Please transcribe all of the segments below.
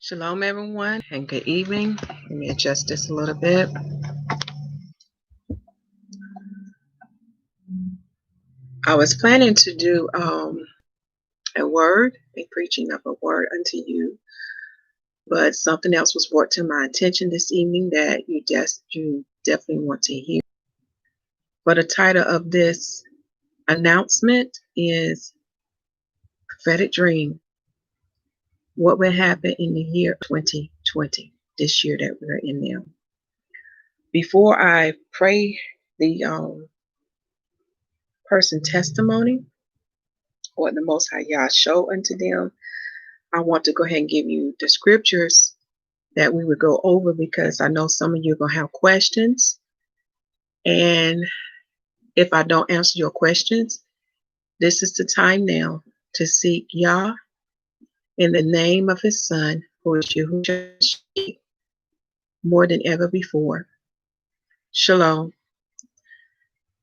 Shalom, everyone, and good evening. Let me adjust this a little bit. I was planning to do a preaching of a word unto you, but something else was brought to my attention this evening that you definitely want to hear. But the title of this announcement is Prophetic Dream. What will happen in the year 2020, this year that we're in now? Before I pray the person testimony, or the Most High Yah show unto them, I want to go ahead and give you the scriptures that we would go over, because I know some of you are going to have questions. And if I don't answer your questions, this is the time now to seek Yah in the name of his Son, who is Yahusha HaMashyach, more than ever before. Shalom.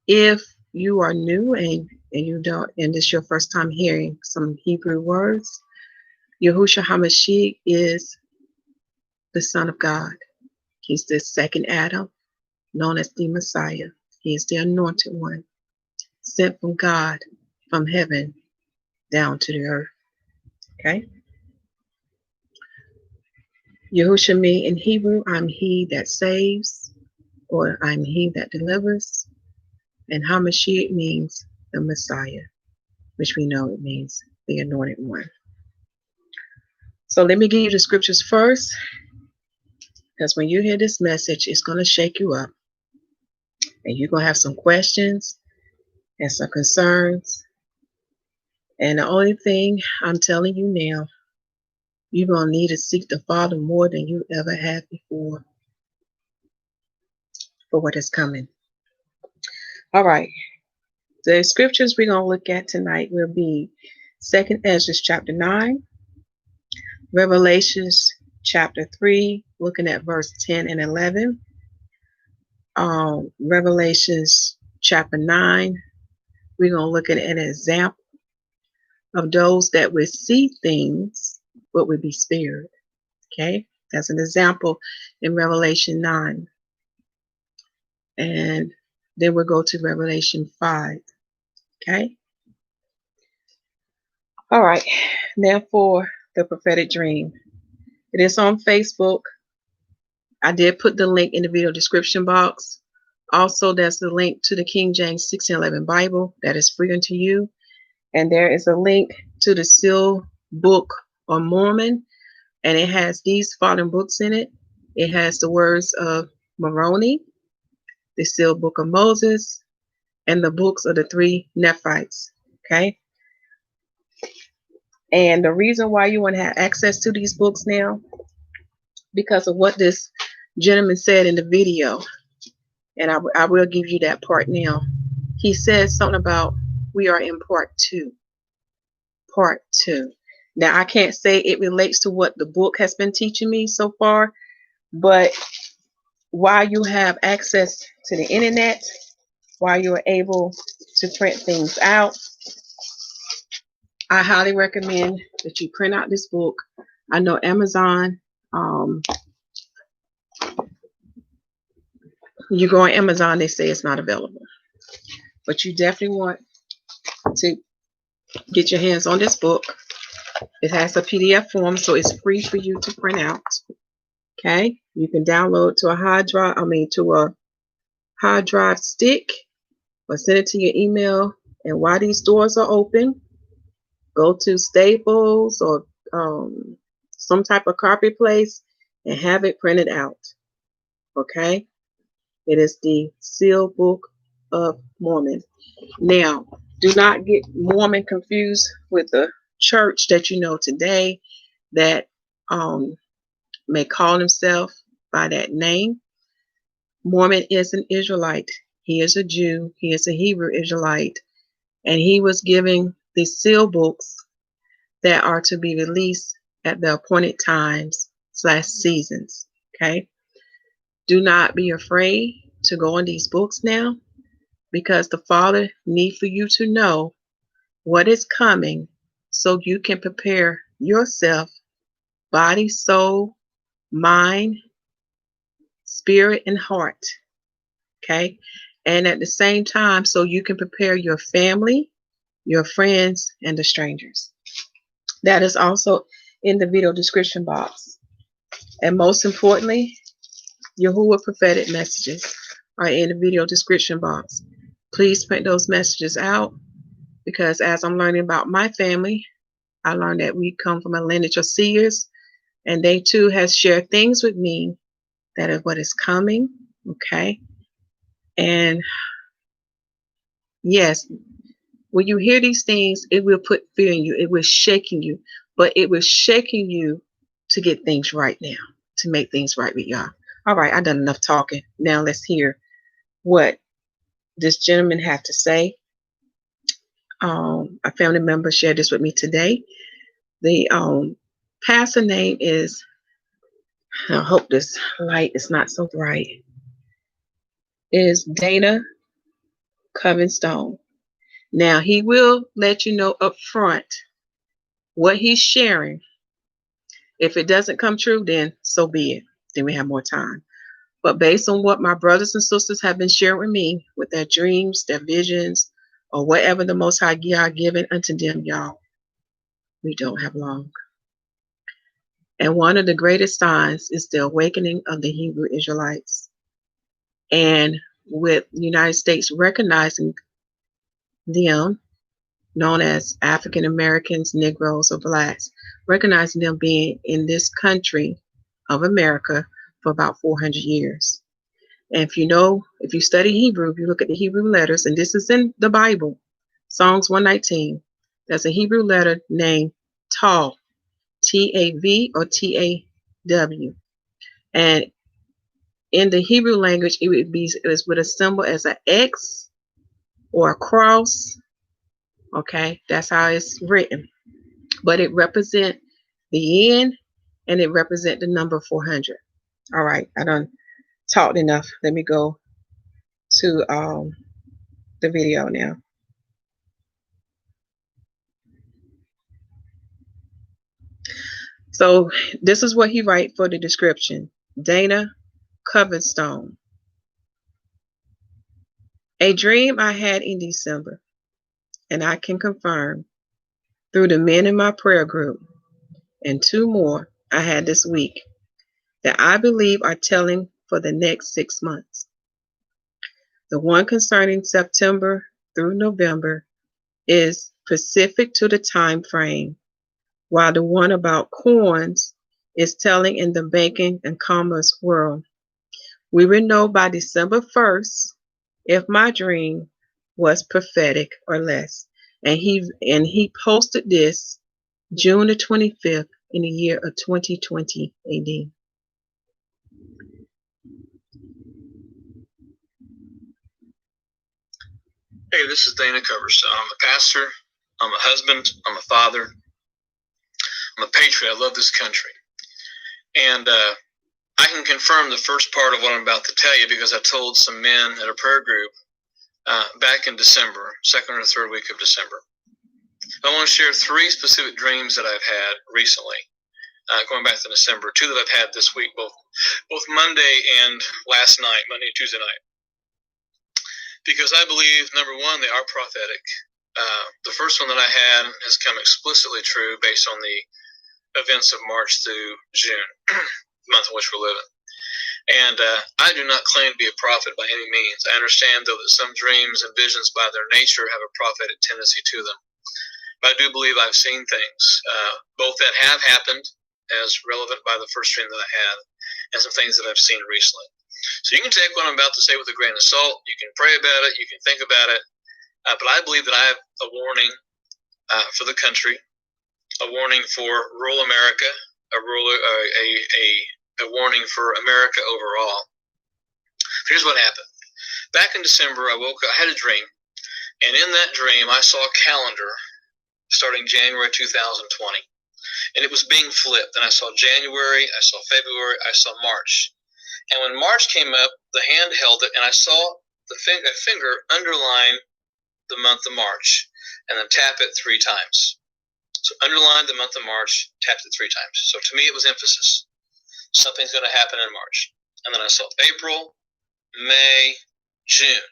If you are new and this is your first time hearing some Hebrew words, Yahushua HaMashyach is the Son of God. He's the second Adam, known as the Messiah. He is the anointed one, sent from God, from heaven, down to the earth. Okay? Yahushua me in Hebrew, I'm he that saves, or I'm he that delivers. And HaMashiach means the Messiah, which we know it means the anointed one. So let me give you the scriptures first, because when you hear this message, it's going to shake you up. And you're going to have some questions and some concerns. And the only thing I'm telling you now, you're going to need to seek the Father more than you ever have before for what is coming. All right. The scriptures we're going to look at tonight will be 2nd Ezra chapter 9, Revelations chapter 3, looking at verse 10 and 11. Revelations chapter 9, we're going to look at an example of those that would see things but would be spared. Okay, that's an example in Revelation 9. And then we'll go to Revelation 5. Okay. All right. Now for the prophetic dream. It is on Facebook. I did put the link in the video description box. Also, there's the link to the King James 1611 Bible that is free unto you. And there is a link to the Seal Book of Mormon. And it has these following books in it. It has the words of Moroni, the Sealed Book of Moses, and the books of the three Nephites. Okay. And the reason why you want to have access to these books now, because of what this gentleman said in the video. And I will give you that part now. He said something about we are in part 2. Part 2. Now, I can't say it relates to what the book has been teaching me so far, but while you have access to the internet, while you're able to print things out, I highly recommend that you print out this book. I know Amazon, you go on Amazon, they say it's not available. But you definitely want to get your hands on this book. It has a PDF form, so it's free for you to print out. Okay? You can download to a hard drive stick, or send it to your email. And while these stores are open, go to Staples or some type of copy place and have it printed out. Okay? It is the Sealed Book of Mormon. Now, do not get Mormon confused with the church that you know today that may call himself by that name. Mormon is an Israelite. He is a Jew. He is a Hebrew Israelite. And he was giving the seal books that are to be released at the appointed times/seasons. Okay? Do not be afraid to go on these books now, because the Father needs for you to know what is coming so you can prepare yourself body, soul, mind, spirit, and heart. Okay. And at the same time, so you can prepare your family, your friends, and the strangers. That is also in the video description box. And most importantly, Yahuwah prophetic messages are in the video description box. Please print those messages out, because as I'm learning about my family, I learned that we come from a lineage of seers, and they too has shared things with me that is what is coming. Okay. And yes, when you hear these things, it will put fear in you. It will shaking you, but it will shaking you to get things right now, to make things right with y'all. All right, I've done enough talking. Now let's hear what this gentleman had to say. A family member shared this with me today. The pastor name is, I hope this light is not so bright, is Dana Coverstone. Now, he will let you know up front what he's sharing. If it doesn't come true, then so be it. Then we have more time. But based on what my brothers and sisters have been sharing with me, with their dreams, their visions, or whatever the Most High Yah given unto them, y'all, we don't have long. And one of the greatest signs is the awakening of the Hebrew Israelites. And with the United States recognizing them, known as African Americans, Negroes, or Blacks, recognizing them being in this country of America for about 400 years. And if you study Hebrew, if you look at the Hebrew letters, and this is in the Bible, Psalms 119, there's a Hebrew letter named Tav, T-A-V or T-A-W. And in the Hebrew language, it would be with a symbol as an X or a cross. Okay, that's how it's written. But it represents the end, and it represents the number 400. All right, I done talked enough. Let me go to the video now. So this is what he write for the description. Dana Coverstone. A dream I had in December, and I can confirm through the men in my prayer group and 2 more I had this week that I believe are telling for the next 6 months. The one concerning September through November is specific to the time frame, while the one about coins is telling in the banking and commerce world. We will know by December 1st if my dream was prophetic or less. And he posted this June the 25th in the year of 2020 AD. Hey, this is Dana Coverstone. I'm a pastor, I'm a husband, I'm a father, I'm a patriot. I love this country. And I can confirm the first part of what I'm about to tell you because I told some men at a prayer group back in December, 2nd or 3rd week of December. I want to share 3 specific dreams that I've had recently, going back to December, 2 that I've had this week, both Monday and last night, Monday and Tuesday night. Because I believe, number 1, they are prophetic. The first one that I had has come explicitly true based on the events of March through June, the month in which we're living. And I do not claim to be a prophet by any means. I understand, though, that some dreams and visions by their nature have a prophetic tendency to them. But I do believe I've seen things, both that have happened as relevant by the first dream that I had, and some things that I've seen recently. So you can take what I'm about to say with a grain of salt. You can pray about it. You can think about it. But I believe that I have a warning for the country, a warning for rural America, a warning for America overall. Here's what happened. Back in December, I woke up. I had a dream, and in that dream, I saw a calendar starting January 2020, and it was being flipped. And I saw January, I saw February, I saw March. And when March came up, the hand held it, and I saw a finger underline the month of March, and then tap it 3 times. So underline the month of March, tapped it 3 times. So to me, it was emphasis. Something's going to happen in March. And then I saw April, May, June.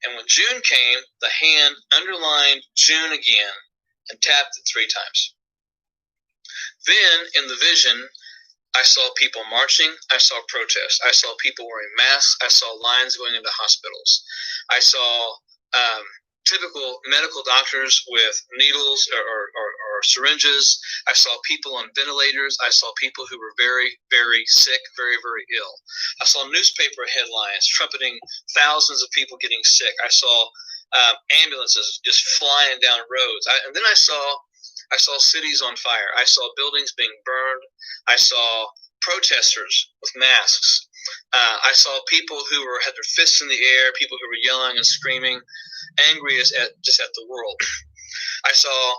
And when June came, the hand underlined June again and tapped it 3 times. Then, in the vision, I saw people marching. I saw protests. I saw people wearing masks. I saw lines going into hospitals. I saw typical medical doctors with needles or syringes. I saw people on ventilators. I saw people who were very, very sick, very, very ill. I saw newspaper headlines trumpeting thousands of people getting sick. I saw ambulances just flying down roads. And then I saw cities on fire. I saw buildings being burned. I saw protesters with masks. I saw people who had their fists in the air, people who were yelling and screaming, angry at the world. I saw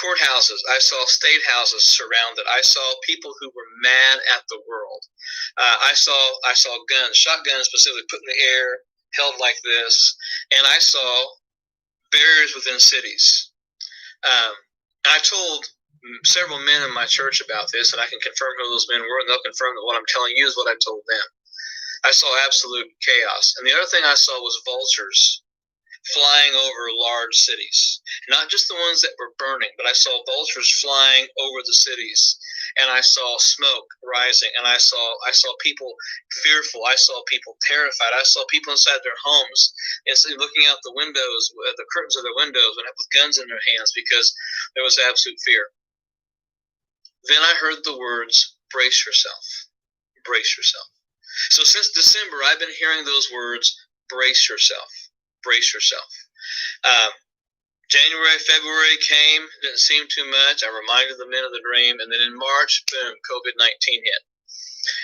courthouses. I saw state houses surrounded. I saw people who were mad at the world. I saw guns, shotguns specifically put in the air, held like this, and I saw barriers within cities. I told several men in my church about this, and I can confirm who those men were, and they'll confirm that what I'm telling you is what I told them. I saw absolute chaos. And the other thing I saw was vultures flying over large cities. Not just the ones that were burning, but I saw vultures flying over the cities. And I saw smoke rising, and I saw people fearful. I saw people terrified. I saw people inside their homes and looking out the windows, the curtains of their windows, with guns in their hands because there was absolute fear. Then I heard the words, brace yourself, brace yourself. So since December, I've been hearing those words, brace yourself, brace yourself. January, February came, didn't seem too much. I reminded the men of the dream. And then in March, boom, COVID-19 hit.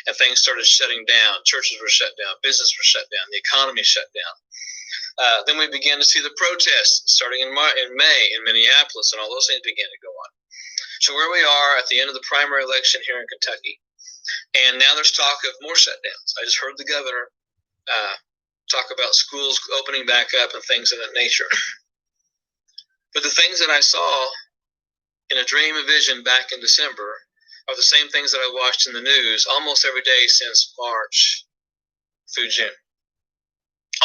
And things started shutting down. Churches were shut down. Business was shut down. The economy shut down. Then we began to see the protests starting in May in Minneapolis, and all those things began to go on. So where we are at the end of the primary election here in Kentucky, and now there's talk of more shutdowns. I just heard the governor talk about schools opening back up and things of that nature. But the things that I saw in a dream and vision back in December are the same things that I watched in the news almost every day since March through June.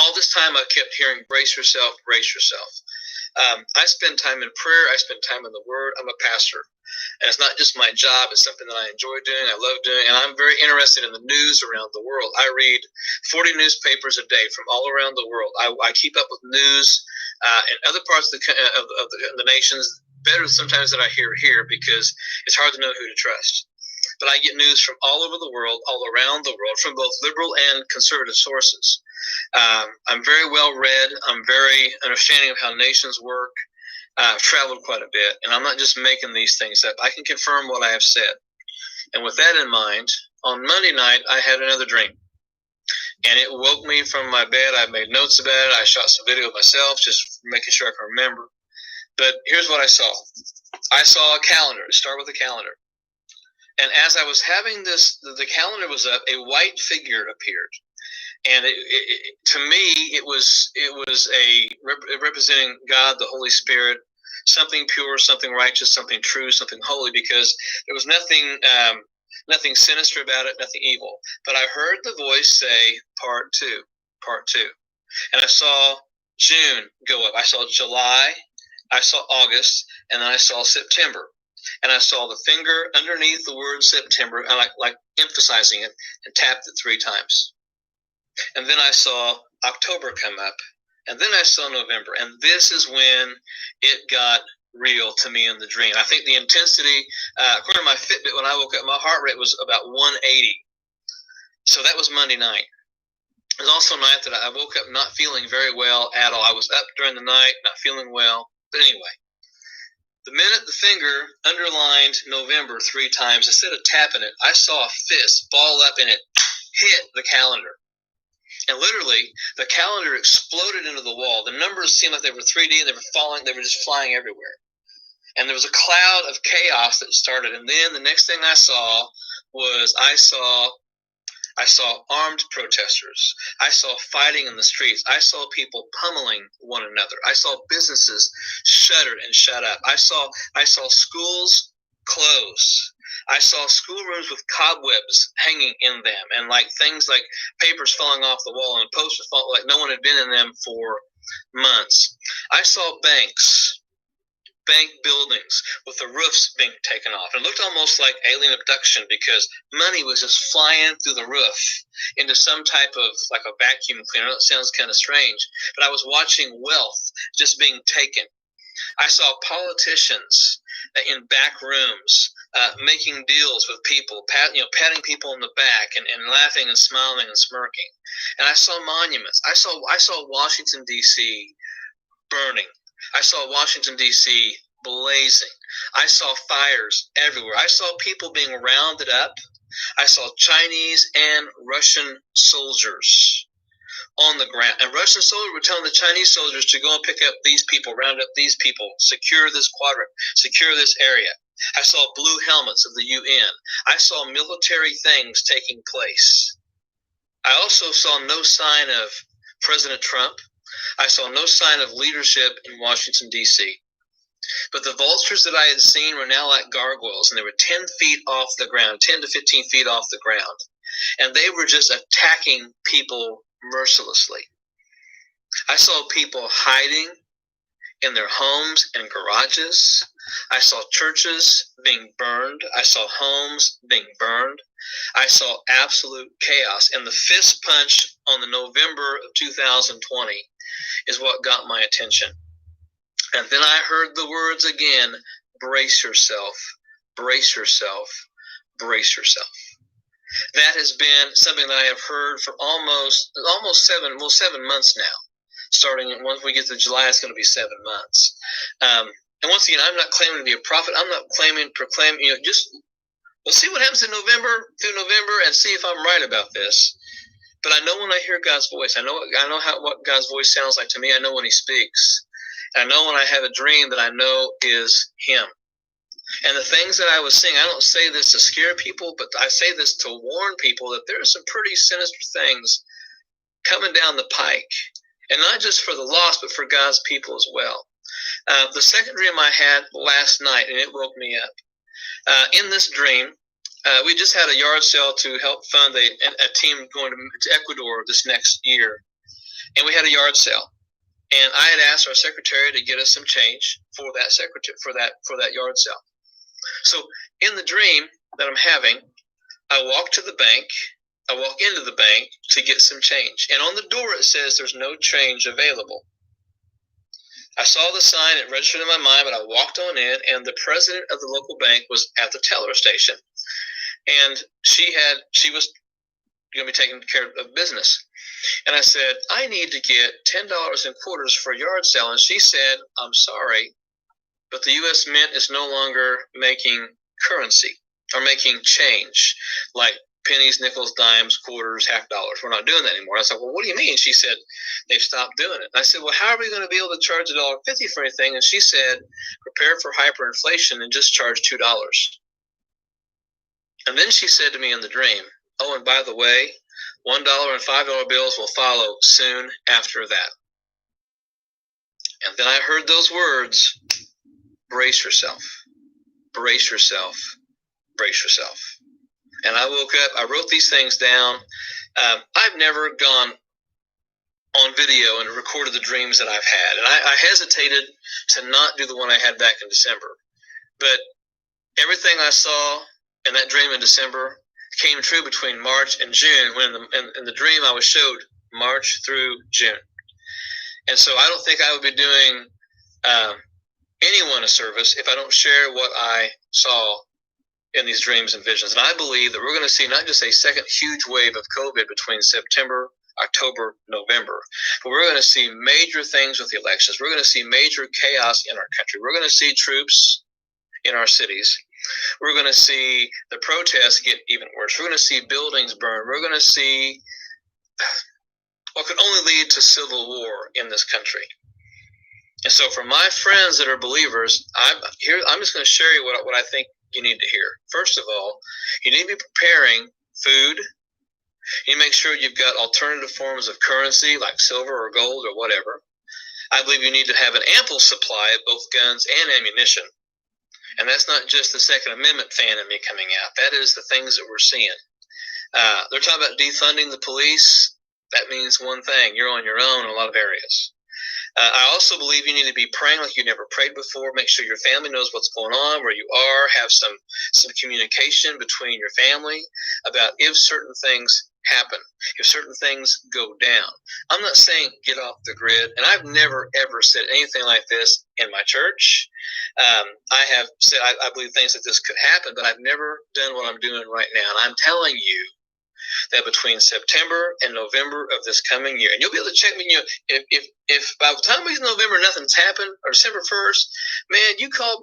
All this time I kept hearing, brace yourself, brace yourself. I spend time in prayer. I spend time in the Word. I'm a pastor. And it's not just my job. It's something that I enjoy doing. I love doing. And I'm very interested in the news around the world. I read 40 newspapers a day from all around the world. I keep up with news in other parts of the nations better sometimes than I hear here because it's hard to know who to trust. But I get news from all over the world, all around the world, from both liberal and conservative sources. I'm very well read. I'm very understanding of how nations work. I've traveled quite a bit, and I'm not just making these things up. I can confirm what I have said. And with that in mind, on Monday night, I had another dream. And it woke me from my bed. I made notes about it. I shot some video of myself, just making sure I can remember. But here's what I saw. I saw a calendar. Start with a calendar. And as I was having this, the calendar was up, a white figure appeared. And to me, it was representing God, the Holy Spirit, something pure, something righteous, something true, something holy, because there was nothing sinister about it, nothing evil. But I heard the voice say, part two. And I saw June go up. I saw July, I saw August, and then I saw September. And I saw the finger underneath the word September, like emphasizing it, and tapped it 3 times. And then I saw October come up, and then I saw November. And this is when it got real to me in the dream. I think the intensity, according to my Fitbit, when I woke up, my heart rate was about 180. So that was Monday night. It was also a night that I woke up not feeling very well at all. I was up during the night, not feeling well. But anyway, the minute the finger underlined November 3 times, instead of tapping it, I saw a fist ball up and it hit the calendar. And literally, the calendar exploded into the wall. The numbers seemed like they were 3D and they were just flying everywhere. And there was a cloud of chaos that started. And then the next thing I saw I saw armed protesters. I saw fighting in the streets. I saw people pummeling one another. I saw businesses shuttered and shut up. I saw schools closed. I saw schoolrooms with cobwebs hanging in them, and like things like papers falling off the wall and posters falling, like no one had been in them for months. I saw bank buildings with the roofs being taken off. It looked almost like alien abduction because money was just flying through the roof into some type of like a vacuum cleaner. I know it sounds kind of strange, but I was watching wealth just being taken. I saw politicians in back rooms making deals with people, patting people on the back and laughing and smiling and smirking. And I saw monuments. I saw Washington, D.C. burning. I saw Washington, D.C. blazing. I saw fires everywhere. I saw people being rounded up. I saw Chinese and Russian soldiers on the ground. And Russian soldiers were telling the Chinese soldiers to go and pick up these people, round up these people, secure this quadrant, secure this area. I saw blue helmets of the UN. I saw military things taking place. I also saw no sign of President Trump. I saw no sign of leadership in Washington, D.C. But the vultures that I had seen were now like gargoyles, and they were 10 feet off the ground, 10 to 15 feet off the ground. And they were just attacking people mercilessly. I saw people hiding in their homes and garages. I saw churches being burned. I saw homes being burned. I saw absolute chaos. And the fist punch on the November of 2020 is what got my attention. And then I heard the words again, brace yourself, brace yourself, brace yourself. That has been something that I have heard for almost 7 months now. Starting once we get to July, it's going to be 7 months. And once again, I'm not claiming to be a prophet. I'm not proclaiming, just we'll see what happens in November and see if I'm right about this. But I know when I hear God's voice. I know what God's voice sounds like to me. I know when He speaks. And I know when I have a dream that I know is Him. And the things that I was seeing, I don't say this to scare people, but I say this to warn people that there are some pretty sinister things coming down the pike. And not just for the lost, but for God's people as well. The second dream I had last night, and it woke me up. In this dream, we just had a yard sale to help fund a team going to Ecuador this next year. And we had a yard sale. And I had asked our secretary to get us some change for that yard sale. So in the dream that I'm having, I walk to the bank. I walk into the bank to get some change. And on the door it says there's no change available. I saw the sign, it registered in my mind, but I walked on in, and the president of the local bank was at the teller station. And she was going to be taking care of business. And I said, I need to get $10 in quarters for a yard sale. And she said, I'm sorry, but the U.S. Mint is no longer making currency or making change like pennies, nickels, dimes, quarters, half dollars. We're not doing that anymore. I said, well, what do you mean? She said, they've stopped doing it. And I said, well, how are we going to be able to charge $1.50 for anything? And she said, prepare for hyperinflation and just charge $2. And then she said to me in the dream, oh, and by the way, $1 and $5 bills will follow soon after that. And then I heard those words, brace yourself, brace yourself, brace yourself. And I woke up, I wrote these things down. I've never gone on video and recorded the dreams that I've had. And I hesitated to not do the one I had back in December. But everything I saw in that dream in December came true between March and June, when in the dream I was showed March through June. And so I don't think I would be doing anyone a service if I don't share what I saw in these dreams and visions. And I believe that we're going to see not just a second huge wave of COVID between September, October, November, but we're going to see major things with the elections. We're going to see major chaos in our country. We're going to see troops in our cities. We're going to see the protests get even worse. We're going to see buildings burn. We're going to see what could only lead to civil war in this country. And so for my friends that are believers, I'm just going to share you what I think you need to hear. First of all, you need to be preparing food, You make sure you've got alternative forms of currency like silver or gold or whatever. I believe you need to have an ample supply of both guns and ammunition. And that's not just the Second Amendment fan in me coming out. That is the things that we're seeing. They're talking about defunding the police. That means one thing. You're on your own in a lot of areas. I also believe you need to be praying like you never prayed before. Make sure your family knows what's going on, where you are. Have some communication between your family about if certain things happen, if certain things go down. I'm not saying get off the grid, and I've never, ever said anything like this in my church. I have said I believe things like this could happen, but I've never done what I'm doing right now. And I'm telling you that between September and November of this coming year, and you'll be able to check me, if by the time we get to November nothing's happened, or December 1st, man, you call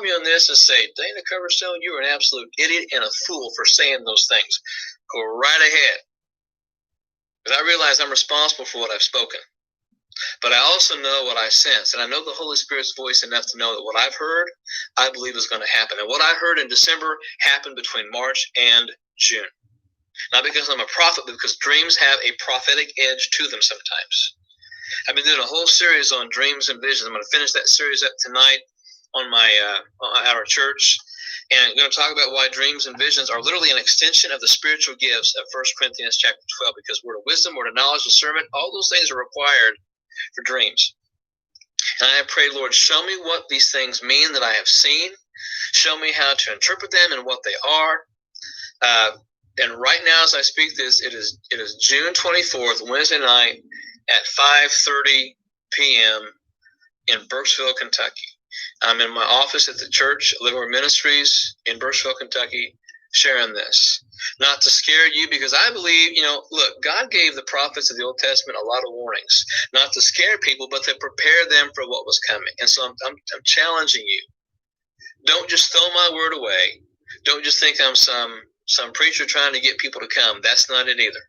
me on this and say, Dana Coverstone, you're an absolute idiot and a fool for saying those things. Go right ahead. Because I realize I'm responsible for what I've spoken. But I also know what I sense, and I know the Holy Spirit's voice enough to know that what I've heard, I believe is going to happen. And what I heard in December happened between March and June. Not because I'm a prophet, but because dreams have a prophetic edge to them sometimes. I've been doing a whole series on dreams and visions. I'm going to finish that series up tonight on our church. And I'm going to talk about why dreams and visions are literally an extension of the spiritual gifts of 1 Corinthians chapter 12, because word of wisdom, word of knowledge, discernment, all those things are required for dreams. And I have prayed, Lord, show me what these things mean that I have seen. Show me how to interpret them and what they are. And right now, as I speak this, it is June 24th, Wednesday night at 5:30 p.m. in Burkesville, Kentucky. I'm in my office at the church, Living Word Ministries in Burkesville, Kentucky, sharing this. Not to scare you, because I believe, look, God gave the prophets of the Old Testament a lot of warnings, not to scare people, but to prepare them for what was coming. And so I'm challenging you. Don't just throw my word away. Don't just think I'm some preacher trying to get people to come. That's not it either.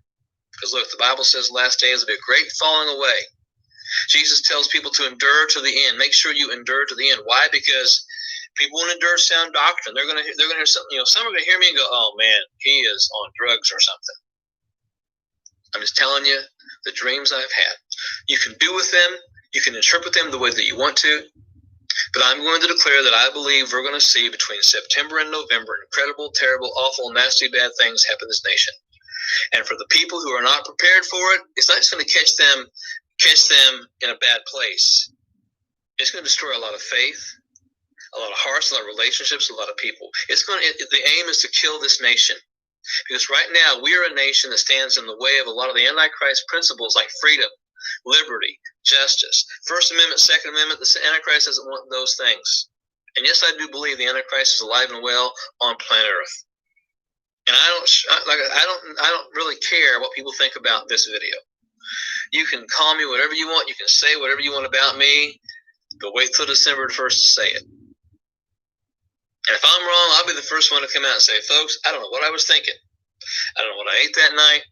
Because look, the Bible says last days will be a great falling away. Jesus tells people to endure to the end. Make sure you endure to the end. Why? Because people won't endure sound doctrine. They're gonna hear something. Some are gonna hear me and go, "Oh man, he is on drugs or something." I'm just telling you the dreams I've had. You can do with them. You can interpret them the way that you want to. But I'm going to declare that I believe we're going to see between September and November incredible, terrible, awful, nasty, bad things happen in this nation. And for the people who are not prepared for it, it's not just going to catch them in a bad place. It's going to destroy a lot of faith, a lot of hearts, a lot of relationships, a lot of people. The aim is to kill this nation. Because right now, we are a nation that stands in the way of a lot of the Antichrist principles like freedom, liberty, justice, First Amendment, Second Amendment. The Antichrist doesn't want those things. And yes, I do believe the Antichrist is alive and well on planet Earth. And I don't really care what people think about this video. You can call me whatever you want. You can say whatever you want about me. But wait till December 1st to say it. And if I'm wrong, I'll be the first one to come out and say, folks, I don't know what I was thinking. I don't know what I ate that night.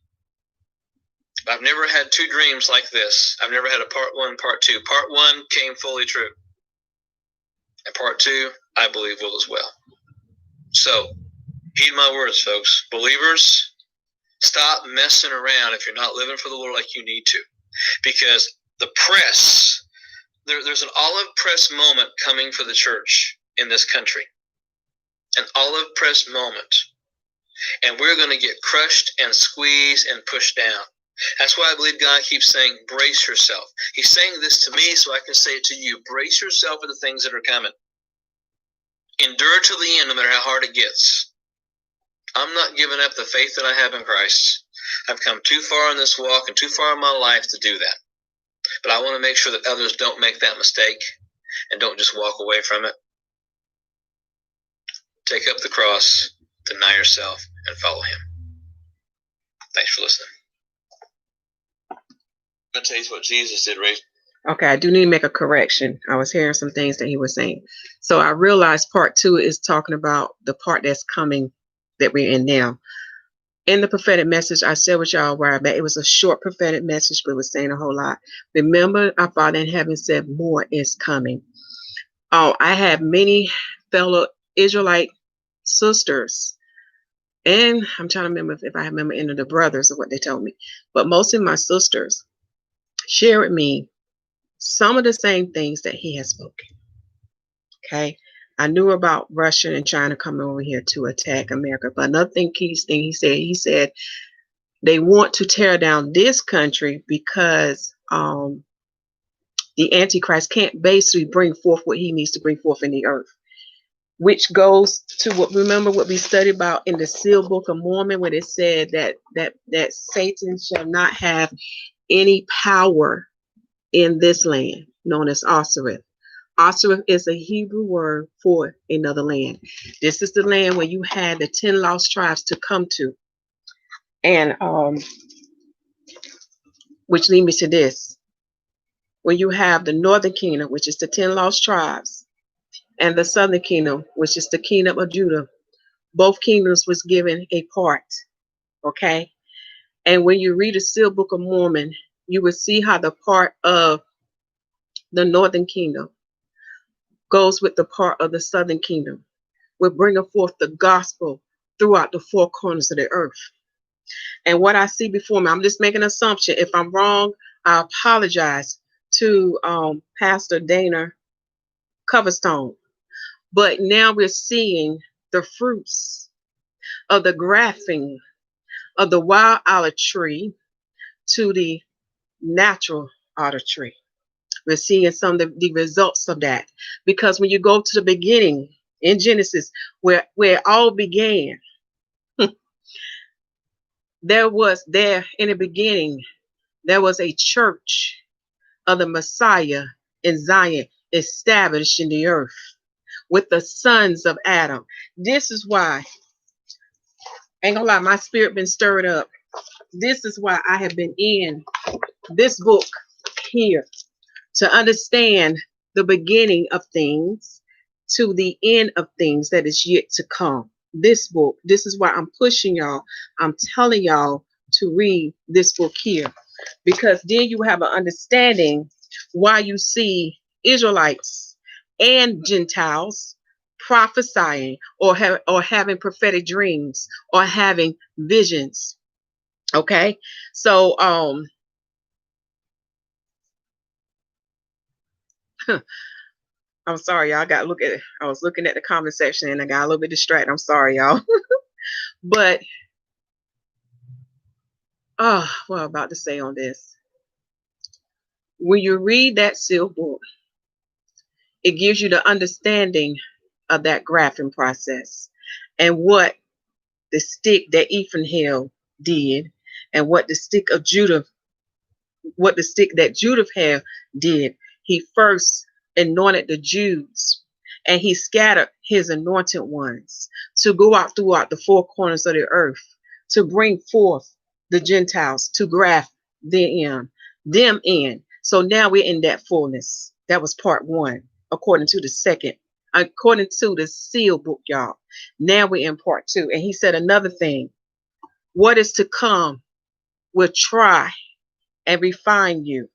I've never had two dreams like this. I've never had a part one, part two. Part one came fully true. And part two, I believe, will as well. So, heed my words, folks. Believers, stop messing around if you're not living for the Lord like you need to. Because the press, there's an olive press moment coming for the church in this country. An olive press moment. And we're going to get crushed and squeezed and pushed down. That's why I believe God keeps saying, brace yourself. He's saying this to me so I can say it to you. Brace yourself for the things that are coming. Endure to the end no matter how hard it gets. I'm not giving up the faith that I have in Christ. I've come too far in this walk and too far in my life to do that. But I want to make sure that others don't make that mistake and don't just walk away from it. Take up the cross, deny yourself, and follow him. Thanks for listening. I'm going to tell you what Jesus did, Ray. Okay, I do need to make a correction. I was hearing some things that he was saying. So I realized part 2 is talking about the part that's coming that we're in now. In the prophetic message, I said with y'all where I'm at. It was a short prophetic message, but it was saying a whole lot. Remember, our Father in heaven said more is coming. Oh, I have many fellow Israelite sisters And I'm trying to remember if I remember any of the brothers or what they told me. But most of my sisters share with me some of the same things that he has spoken. Okay. I knew about Russia and China coming over here to attack America. But another thing, key thing he said they want to tear down this country because the Antichrist can't basically bring forth what he needs to bring forth in the earth. Which goes to what we studied about in the Sealed Book of Mormon, when it said that Satan shall not have any power in this land, known as Osiris. Osiris is a Hebrew word for another land. This is the land where you had the 10 lost tribes to come to. And which lead me to this. When you have the northern kingdom, which is the 10 lost tribes, and the southern kingdom, which is the kingdom of Judah, both kingdoms was given a part. Okay. And when you read the Sealed Book of Mormon, you will see how the part of the northern kingdom goes with the part of the southern kingdom. We're bringing forth the gospel throughout the four corners of the earth. And what I see before me, I'm just making an assumption. If I'm wrong, I apologize to Pastor Dana Coverstone. But now we're seeing the fruits of the grafting of the wild olive tree to the natural olive tree. We're seeing some of the results of that. Because when you go to the beginning in Genesis, where it all began, there in the beginning, there was a church of the Messiah in Zion established in the earth with the sons of Adam. This is why, ain't gonna lie, my spirit been stirred up. This is why I have been in this book here, to understand the beginning of things to the end of things that is yet to come. This book, this is why I'm pushing y'all. I'm telling y'all to read this book here, because then you have an understanding why you see Israelites and Gentiles prophesying or having prophetic dreams or having visions. Okay, so I'm sorry, y'all. I got to look at it. I was looking at the comment section and I got a little bit distracted. I'm sorry, y'all. But what I'm about to say on this. When you read that sealed book, it gives you the understanding of that grafting process and what the stick that Ephraim held did, and what the stick of Judah, what the stick that Judah held did. He first anointed the Jews, and he scattered his anointed ones to go out throughout the four corners of the earth to bring forth the Gentiles, to graft them in. So now we're in that fullness. That was part one, according to the sealed book, y'all. Now we're in part two. And he said another thing. What is to come will try and refine you.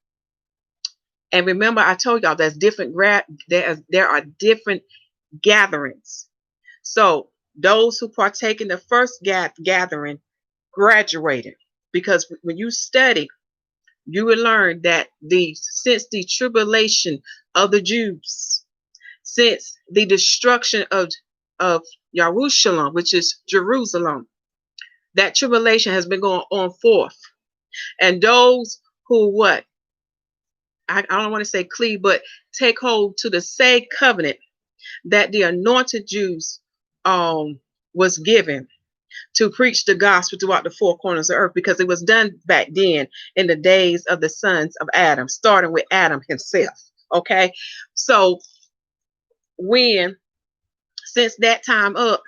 And remember, I told y'all there's different there are different gatherings. So those who partake in the first gathering graduated, because when you study, you will learn that since the tribulation of the Jews, since the destruction of Jerusalem, which is Jerusalem, that tribulation has been going on forth. And those who I don't want to say cleave, but take hold to the same covenant that the anointed Jews was given to preach the gospel throughout the four corners of earth, because it was done back then in the days of the sons of Adam, starting with Adam himself. Okay, so since that time up,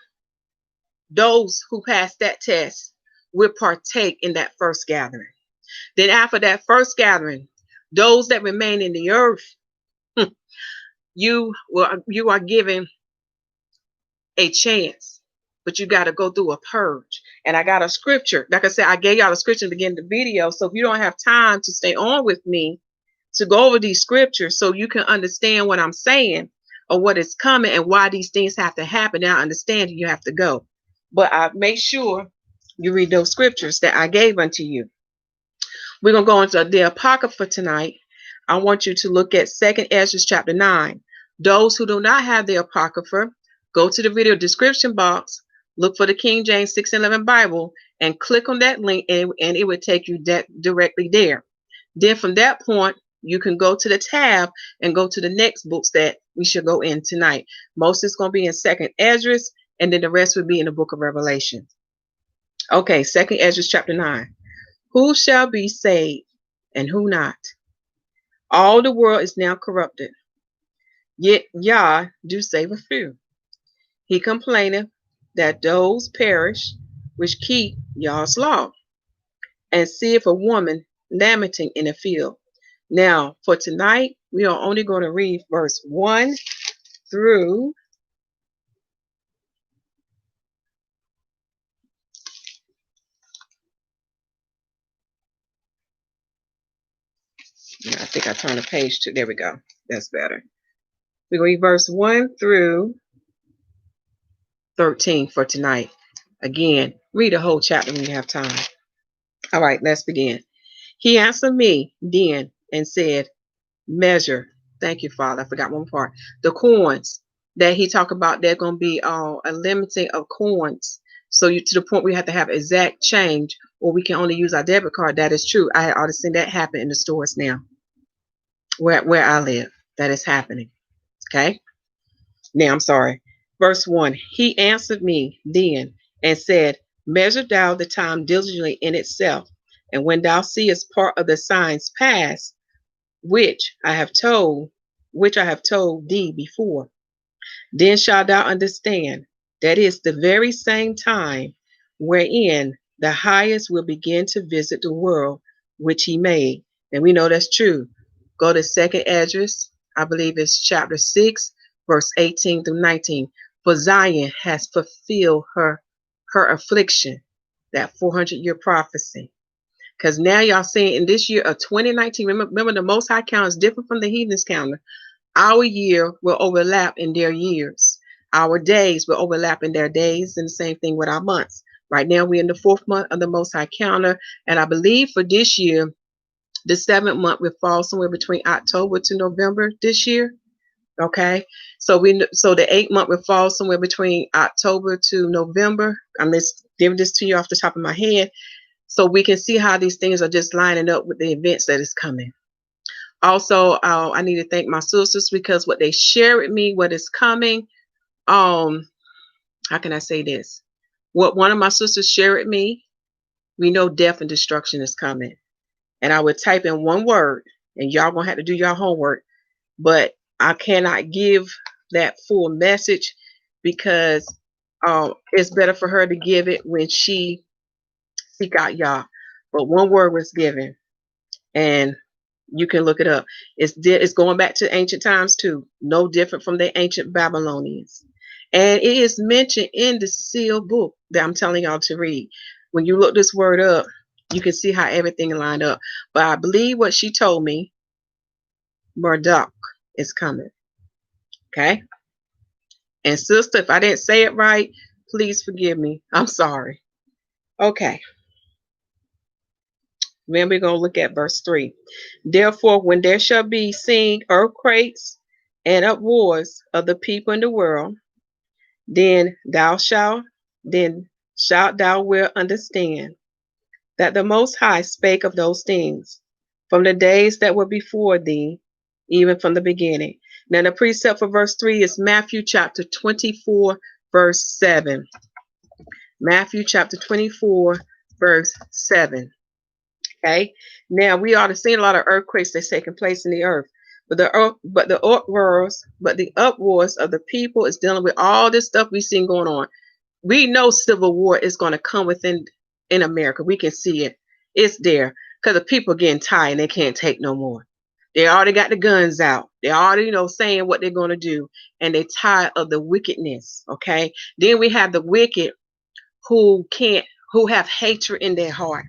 those who passed that test will partake in that first gathering. Then after that first gathering, those that remain in the earth, you are given a chance, but you got to go through a purge. And I got a scripture. Like I said, I gave y'all a scripture to begin the video. So if you don't have time to stay on with me to go over these scriptures so you can understand what I'm saying or what is coming and why these things have to happen, now understand you have to go. but I make sure you read those scriptures that I gave unto you. We're going to go into the Apocrypha tonight. I want you to look at 2nd Ezra chapter 9. Those who do not have the Apocrypha, go to the video description box, look for the King James 611 Bible, and click on that link, and it would take you directly there. Then from that point, you can go to the tab and go to the next books that we should go in tonight. Most is going to be in 2nd Ezra, and then the rest will be in the book of Revelation. Okay, 2nd Ezra chapter 9. Who shall be saved and who not? All the world is now corrupted. Yet Yah do save a few. He complaineth that those perish which keep Yah's law, and seeth a woman lamenting in a field. Now, for tonight, we are only going to read verse 1 through I think I turned the page to, there we go. That's better. We're going to read verse 1 through 13 for tonight. Again, read the whole chapter when you have time. All right, let's begin. He answered me then and said, measure. Thank you, Father. I forgot one part. The coins that he talked about, they're going to be a limiting of coins. So you to the point we have to have exact change, or we can only use our debit card. That is true. I ought to seen that happen in the stores now. Where I live, that is happening. Okay. Now I'm sorry. Verse 1. He answered me then and said, measure thou the time diligently in itself, and when thou seest part of the signs pass, which I have told thee before, then shalt thou understand that is the very same time wherein the highest will begin to visit the world which he made. And we know that's true. Go to 2nd Ezra, I believe it's chapter 6, verse 18 through 19. For Zion has fulfilled her affliction, that 400-year prophecy. Because now y'all seeing in this year of 2019, remember the Most High count is different from the heathens calendar. Our year will overlap in their years. Our days will overlap in their days, and the same thing with our months. Right now, we're in the 4th month of the Most High calendar, and I believe for this year, the 7th month will fall somewhere between October to November this year. Okay, so the 8th month will fall somewhere between October to November. I'm just giving this to you off the top of my head, so we can see how these things are just lining up with the events that is coming. Also, I need to thank my sisters because what they share with me, what is coming. How can I say this? What one of my sisters shared with me, we know death and destruction is coming. And I would type in one word, and y'all gonna have to do your homework. But I cannot give that full message because it's better for her to give it when she seek out y'all. But one word was given, and you can look it up. It's going back to ancient times too, no different from the ancient Babylonians. And it is mentioned in the sealed book that I'm telling y'all to read. When you look this word up, you can see how everything lined up. But I believe what she told me, Murdoch is coming. Okay? And sister, if I didn't say it right, please forgive me. I'm sorry. Okay. Then we're going to look at verse 3. Therefore, when there shall be seen earthquakes and uproars of the people in the world, then shalt thou well understand that the Most High spake of those things from the days that were before thee, even from the beginning. Now, the precept for verse 3 is Matthew chapter 24, verse 7. Matthew chapter 24, verse 7. Okay. Now we ought to see a lot of earthquakes that's taking place in the earth, but the uproars of the people is dealing with all this stuff we've seen going on. We know civil war is going to come in America. We can see it. It's there because the people are getting tired and they can't take no more. They already got the guns out. They already saying what they're going to do, and they're tired of the wickedness. Okay. Then we have the wicked who have hatred in their heart.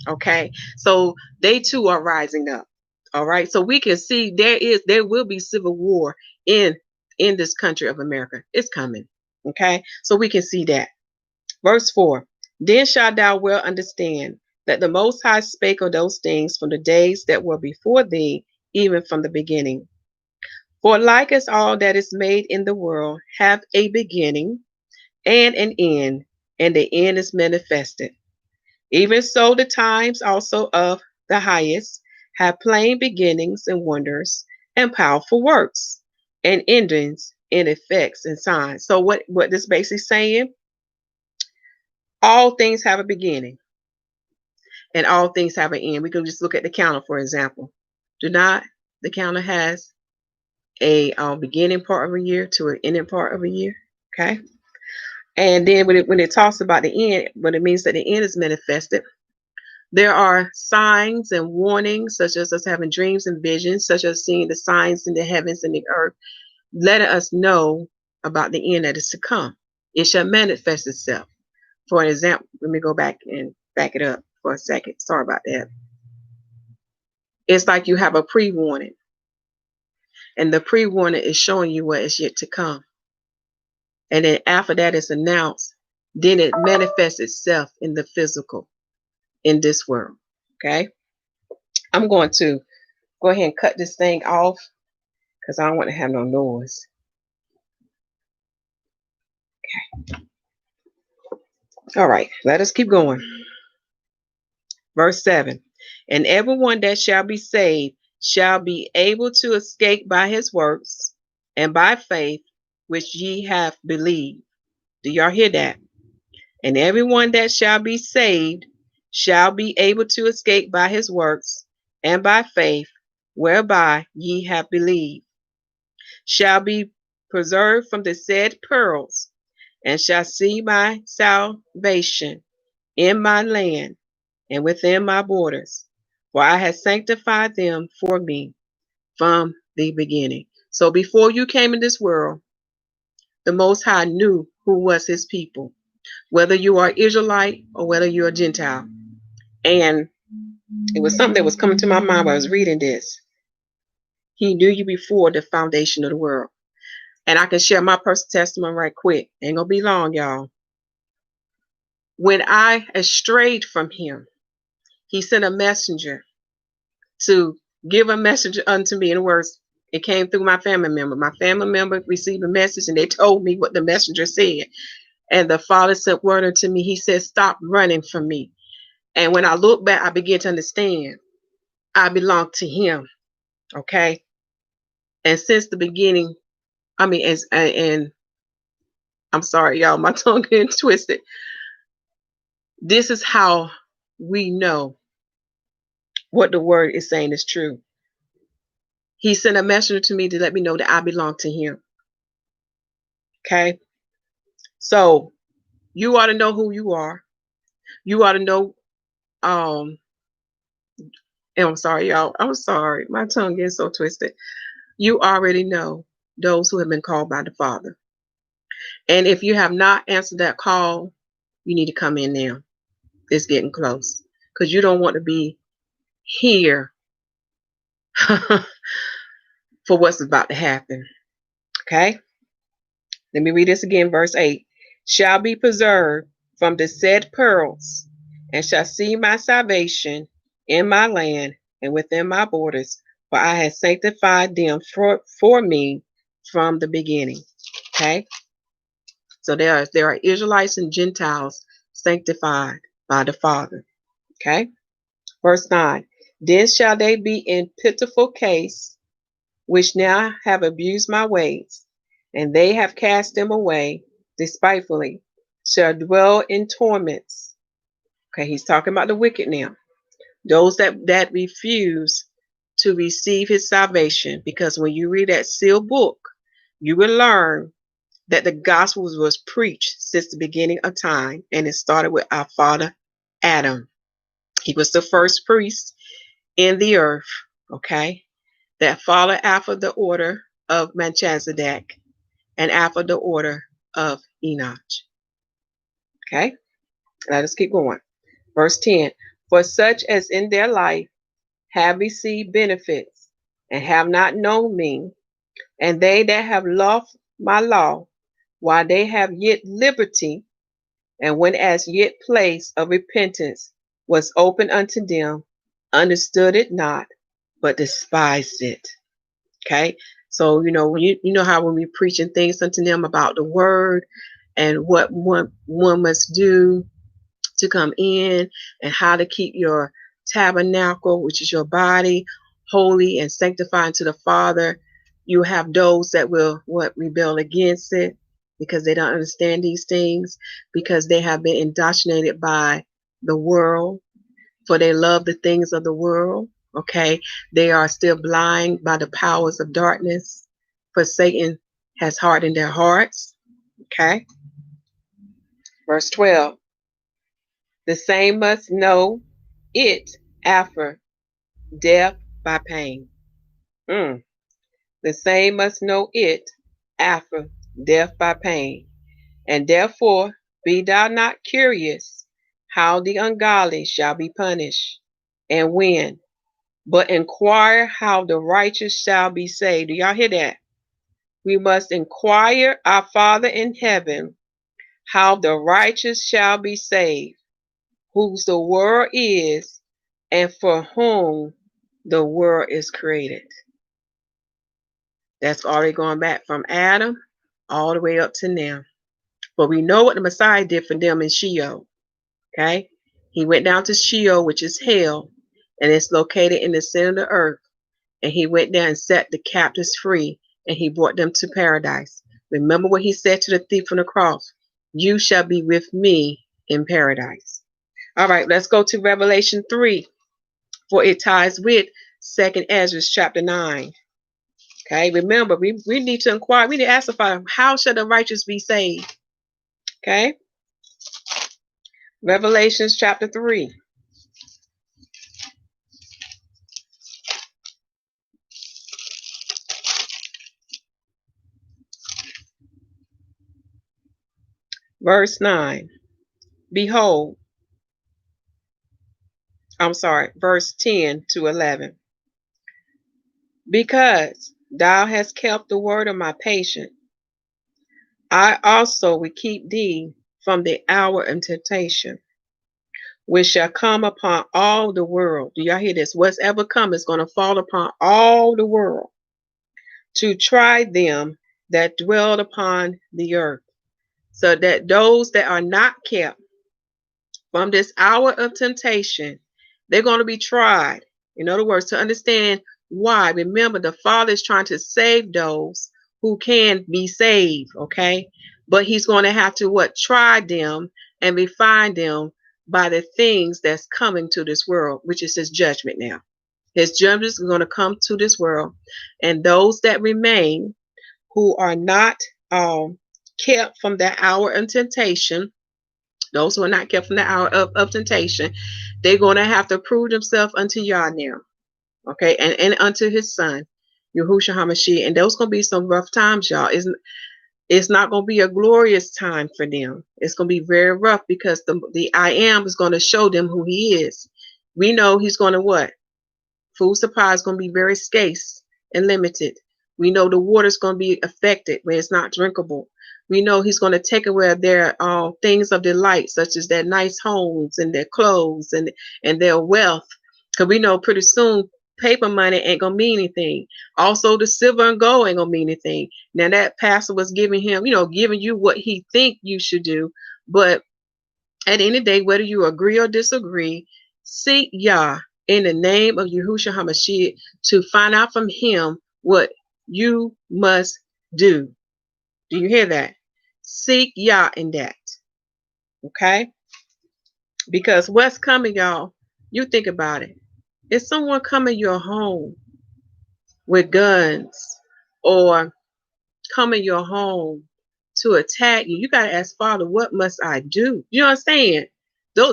Okay, so they too are rising up. All right, so we can see there will be civil war in this country of America. It's coming. Okay, so we can see that. Verse 4. Then shalt thou well understand that the Most High spake of those things from the days that were before thee, even from the beginning. For like as all that is made in the world have a beginning and an end, and the end is manifested. Even so the times also of the highest have plain beginnings and wonders and powerful works and endings and effects and signs. So what this basically saying, all things have a beginning and all things have an end. We can just look at the counter, for example. The counter has a beginning part of a year to an ending part of a year. Okay. And then when it talks about the end, when it means that the end is manifested, there are signs and warnings, such as us having dreams and visions, such as seeing the signs in the heavens and the earth, letting us know about the end that is to come. It shall manifest itself. For an example, let me go back and back it up for a second. Sorry about that. It's like you have a pre-warning, and the pre-warning is showing you what is yet to come. And then after that is announced, then it manifests itself in the physical in this world. Okay. I'm going to go ahead and cut this thing off because I don't want to have no noise. Okay. All right. Let us keep going. Verse 7. And everyone that shall be saved shall be able to escape by his works and by faith which ye have believed. Do y'all hear that? And everyone that shall be saved shall be able to escape by his works and by faith whereby ye have believed, shall be preserved from the said pearls, and shall see my salvation in my land and within my borders, for I have sanctified them for me from the beginning. So before you came in this world, the Most High knew who was his people, whether you are Israelite or whether you're a Gentile. And it was something that was coming to my mind while I was reading this. He knew you before the foundation of the world. And I can share my personal testimony right quick. Ain't gonna be long, y'all. When I strayed from him, he sent a messenger to give a message unto me. In other words, it came through my family member. My family member received a message and they told me what the messenger said. And the Father sent word unto me. He said, stop running from me. And when I look back, I began to understand I belong to him. Okay. And since the beginning, and I'm sorry, y'all, my tongue getting twisted. This is how we know what the word is saying is true. He sent a messenger to me to let me know that I belong to him. Okay. So you ought to know who you are. You ought to know, and I'm sorry, y'all. I'm sorry. My tongue gets so twisted. You already know those who have been called by the Father. And if you have not answered that call, you need to come in now. It's getting close. Because you don't want to be here for what's about to happen. Okay? Let me read this again, verse 8. Shall be preserved from the said pearls, and shall see my salvation in my land and within my borders, for I have sanctified them for me from the beginning. Okay? So there are Israelites and Gentiles sanctified by the Father. Okay? Verse 9. Then shall they be in pitiful case, which now have abused my ways, and they have cast them away despitefully, shall dwell in torments. Okay, he's talking about the wicked now. Those that refuse to receive his salvation, because when you read that sealed book, you will learn that the gospel was preached since the beginning of time, and it started with our father Adam. He was the first priest in the earth, okay, that followed after the order of Melchizedek and after the order of Enoch. Okay, let us keep going. Verse 10. For such as in their life have received benefits and have not known me, and they that have loved my law, while they have yet liberty, And when as yet place of repentance was open unto them, understood it not, but despised it. Okay. So, you know how when we preaching things unto them about the word and what one must do to come in and how to keep your tabernacle, which is your body, holy and sanctified to the Father. You have those that will rebel against it because they don't understand these things, because they have been indoctrinated by the world, for they love the things of the world. Okay, they are still blind by the powers of darkness, for Satan has hardened their hearts. Okay, verse 12. The same must know it after death by pain. The same must know it after death by pain. And therefore be thou not curious how the ungodly shall be punished, and when, but inquire how the righteous shall be saved. Do y'all hear that? We must inquire our Father in heaven how the righteous shall be saved, whose the world is, and for whom the world is created. That's already going back from Adam all the way up to now. But we know what the Messiah did for them in Sheol. Okay? He went down to Sheol, which is hell, and it's located in the center of the earth. And he went there and set the captives free, and he brought them to paradise. Remember what he said to the thief on the cross: you shall be with me in paradise. All right, let's go to Revelation 3, for it ties with 2nd Ezra chapter 9. Okay, remember, we need to inquire, we need to ask the Father, how shall the righteous be saved? Okay, Revelation chapter 3. Verse 9. Behold, verse 10 to 11. Because thou hast kept the word of my patience, I also will keep thee from the hour of temptation, which shall come upon all the world. Do y'all hear this? What's ever come is going to fall upon all the world, to try them that dwell upon the earth, so that those that are not kept from this hour of temptation, they're going to be tried. In other words, to understand why. Remember, the Father is trying to save those who can be saved, okay? But he's going to have to try them and refine them by the things that's coming to this world, which is his judgment now. His judgment is going to come to this world, and those that remain who are not kept from that hour of temptation, those who are not kept from the hour of temptation, they're going to have to prove themselves unto Yah now, okay, and unto his son, Yahusha HaMashyach. And those going to be some rough times, y'all. It's not going to be a glorious time for them. It's going to be very rough, because the I am is going to show them who he is. We know he's going to Food supply is going to be very scarce and limited. We know the water is going to be affected where it's not drinkable. We know he's going to take away their things of delight, such as their nice homes and their clothes and their wealth. Because we know pretty soon paper money ain't going to mean anything. Also, the silver and gold ain't going to mean anything. Now, that pastor was giving him, giving you what he think you should do. But at the end of the day, whether you agree or disagree, seek Yah in the name of Yahusha HaMashiach to find out from him what you must do. Do you hear that? Seek Yah in that. Okay? Because what's coming, y'all, you think about it. If someone coming your home with guns or coming your home to attack you, you got to ask Father, what must I do? You know what I'm saying?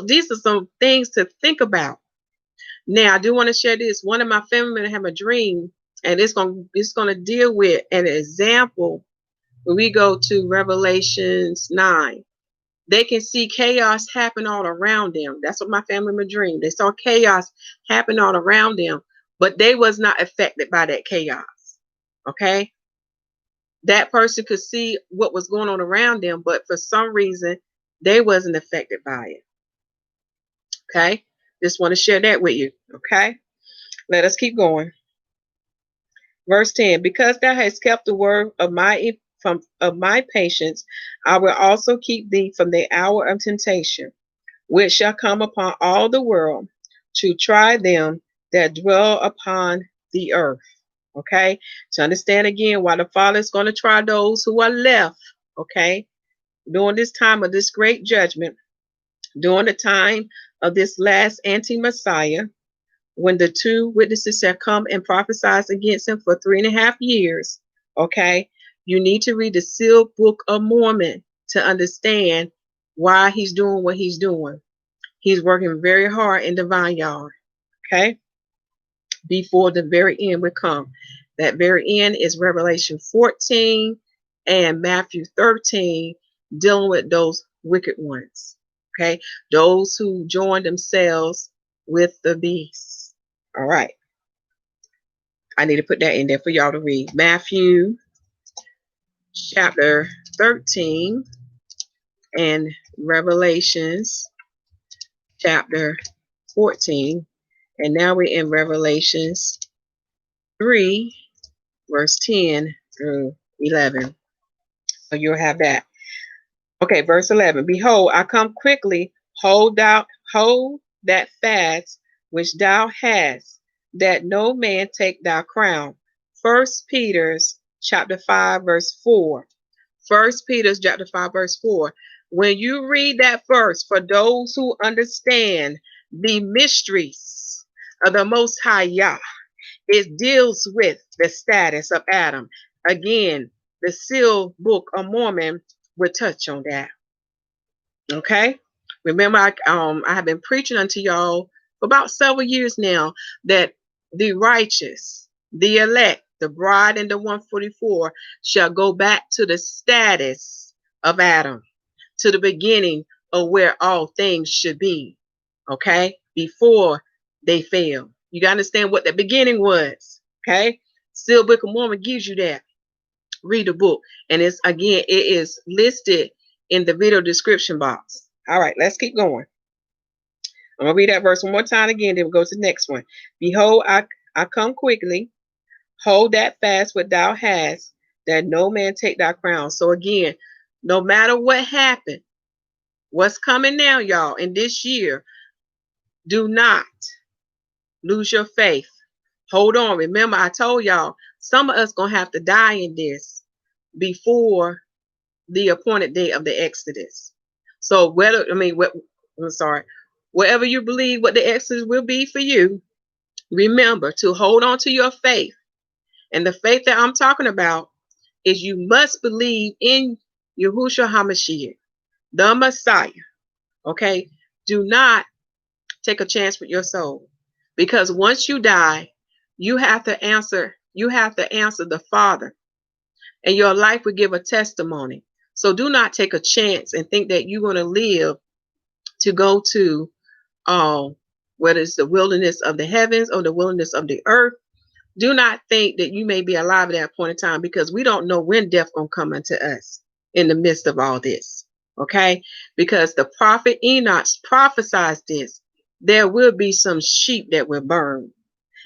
These are some things to think about. Now, I do want to share this. One of my family members have a dream, and it's gonna deal with an example. When we go to Revelations 9, they can see chaos happen all around them. That's what my family member dreamed. They saw chaos happen all around them, but they was not affected by that chaos. Okay? That person could see what was going on around them, but for some reason, They wasn't affected by it. Okay. Just want to share that with you. Okay. Let us keep going. Verse 10, because thou hast kept the word of my patience, I will also keep thee from the hour of temptation, which shall come upon all the world to try them that dwell upon the earth. Okay, to understand again why the Father is going to try those who are left. Okay, during this time of this great judgment, during the time of this last anti-Messiah, when the two witnesses have come and prophesied against him for 3.5 years. Okay, you need to read the sealed book of Mormon to understand why he's doing what he's doing. He's working very hard in the vineyard. Okay, before the very end will come. That very end is Revelation 14 and Matthew 13, dealing with those wicked ones. Okay, those who join themselves with the beast. All right. I need to put that in there for y'all to read. Matthew chapter 13 and Revelations chapter 14. And now we're in Revelations 3, verse 10 through 11. So you'll have that. Okay, verse 11. Behold, I come quickly. Hold that fast which thou hast, that no man take thy crown. First Peter chapter 5, verse 4. First Peter chapter 5, verse 4. When you read that verse, for those who understand the mysteries of the Most High Yah, it deals with the status of Adam. Again, the sealed book of Mormon will touch on that. Okay? Remember, I have been preaching unto y'all for about several years now that the righteous, the elect, the bride and the 144 shall go back to the status of Adam, to the beginning of where all things should be. Okay? Before they fail. You got to understand what the beginning was. Okay? Still Book of Mormon gives you that. Read the book. And it is listed in the video description box. All right, let's keep going. I'm going to read that verse one more time again, then we'll go to the next one. Behold, I come quickly. Hold that fast what thou hast, that no man take thy crown. So again, no matter what happened, what's coming now, y'all, in this year, do not lose your faith. Hold on. Remember, I told y'all, some of us going to have to die in this before the appointed day of the Exodus. So wherever you believe what the Exodus will be for you, remember to hold on to your faith. And the faith that I'm talking about is you must believe in Yahusha HaMashyach, the Messiah. Okay? Do not take a chance with your soul. Because once you die, you have to answer the Father. And your life will give a testimony. So do not take a chance and think that you're going to live to go to whether it's the wilderness of the heavens or the wilderness of the earth. Do not think that you may be alive at that point in time, because we don't know when death going to come unto us in the midst of all this. Okay? Because the prophet Enoch prophesied this. There will be some sheep that will burn.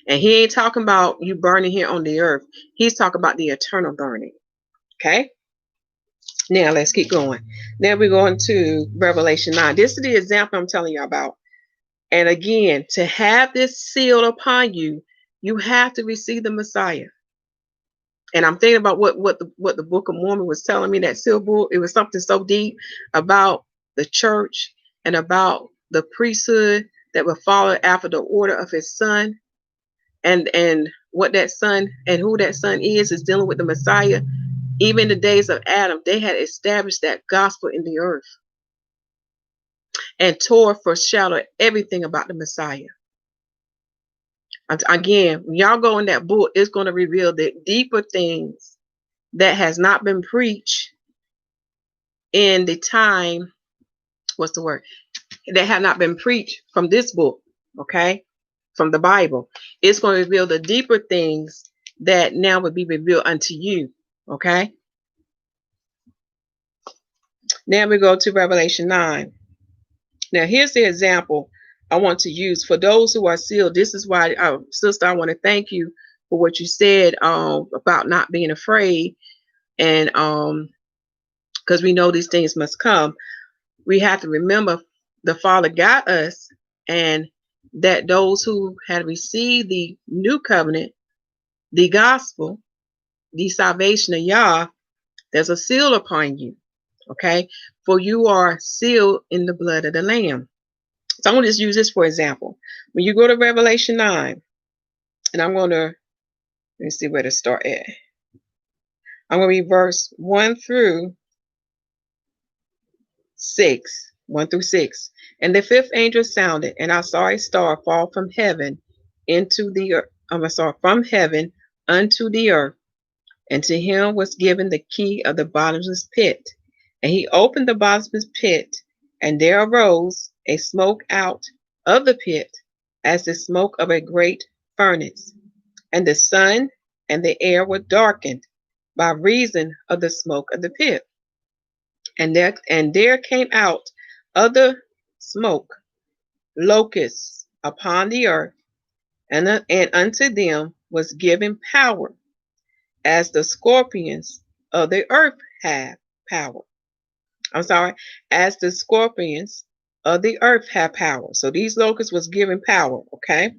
And he ain't talking about you burning here on the earth. He's talking about the eternal burning. Okay? Now let's keep going. Now we're going to Revelation 9. This is the example I'm telling you about. And again, to have this sealed upon you, you have to receive the Messiah. And I'm thinking about what the Book of Mormon was telling me, that sealed book. It was something so deep about the church and about the priesthood that will follow after the order of his son. And what that son and who that son is dealing with the Messiah. Even in the days of Adam, they had established that gospel in the earth. And Torah foreshadowed everything about the Messiah. Again, when y'all go in that book, it's going to reveal the deeper things that has not been preached in the time, that have not been preached from this book, okay? From the Bible. It's going to reveal the deeper things that now would be revealed unto you, okay? Now we go to Revelation 9. Now here's the example I want to use for those who are sealed. This is why, sister, I want to thank you for what you said about not being afraid, and because we know these things must come. We have to remember the Father got us, and that those who had received the new covenant, the gospel, the salvation of Yah, there's a seal upon you. Okay, for you are sealed in the blood of the Lamb. So I'm going to just use this for example. When you go to Revelation 9, and I'm going to, let me see where to start at. I'm going to read verse 1 through 6. 1 through 6. And the fifth angel sounded, and I saw a star fall from heaven into the earth. From heaven unto the earth, and to him was given the key of the bottomless pit. And he opened the bottomless pit, and there arose a smoke out of the pit, as the smoke of a great furnace. And the sun and the air were darkened by reason of the smoke of the pit. And there came out of the smoke locusts upon the earth, and unto them was given power, as the scorpions of the earth have power. As the scorpions of the earth have power. So these locusts was given power, okay?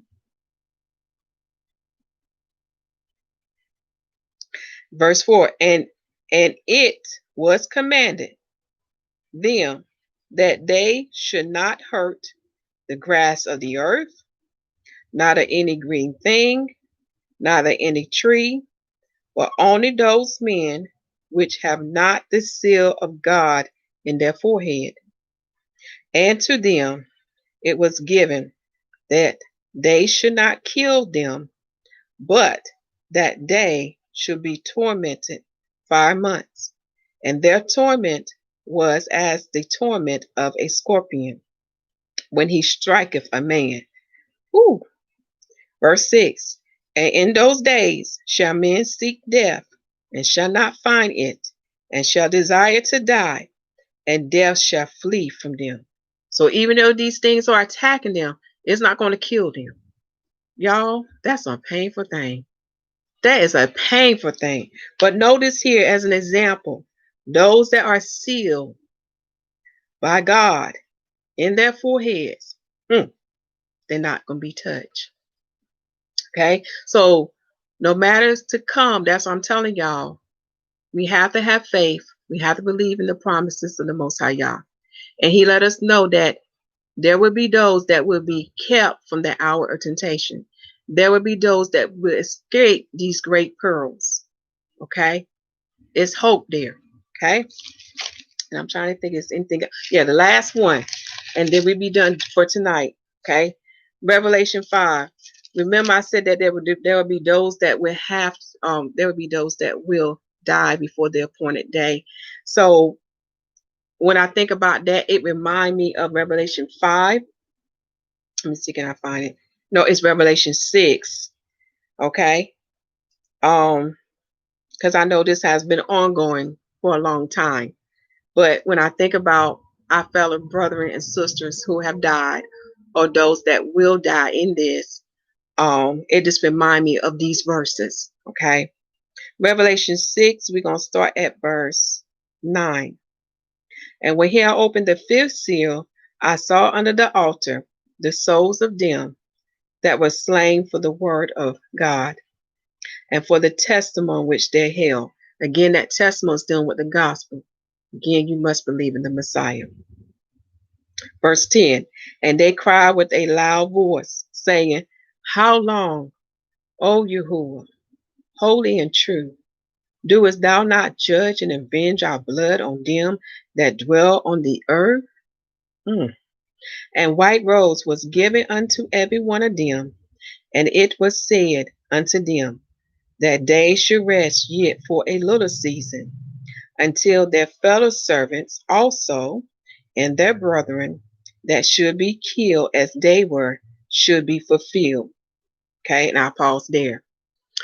Verse 4, and it was commanded them that they should not hurt the grass of the earth, neither any green thing, neither any tree, but only those men which have not the seal of God in their forehead. And to them it was given that they should not kill them, but that they should be tormented 5 months. And their torment was as the torment of a scorpion when he striketh a man. Ooh. Verse 6, and in those days shall men seek death, and shall not find it, and shall desire to die, and death shall flee from them. So even though these things are attacking them, it's not going to kill them. Y'all, that's a painful thing. That is a painful thing. But notice here as an example, those that are sealed by God in their foreheads, they're not going to be touched. Okay, so no matter to come, that's what I'm telling y'all. We have to have faith. We have to believe in the promises of the Most High Yah. And he let us know that there will be those that will be kept from the hour of temptation. There will be those that will escape these great pearls. Okay, it's hope there. Okay, and I'm trying to think it's anything. Yeah, the last one, and then we'll be done for tonight. Okay, Revelation 5. Remember, I said that there will be those that will have, there will be those that will die before the appointed day. So when I think about that, it reminds me of Revelation 5. Let me see, can I find it? No, it's Revelation 6. Okay, because I know this has been ongoing for a long time. But when I think about our fellow brethren and sisters who have died, or those that will die in this, it just reminds me of these verses. Okay, Revelation 6, we're going to start at verse 9. And when he had opened the fifth seal, I saw under the altar the souls of them that were slain for the word of God and for the testimony which they held. Again, that testimony is dealing with the gospel. Again, you must believe in the Messiah. Verse 10, and they cried with a loud voice, saying, how long, O Yahuwah, holy and true, doest thou not judge and avenge our blood on them that dwell on the earth? And white robes was given unto every one of them, and it was said unto them that they should rest yet for a little season, until their fellow servants also and their brethren that should be killed as they were should be fulfilled. Okay, and I'll pause there.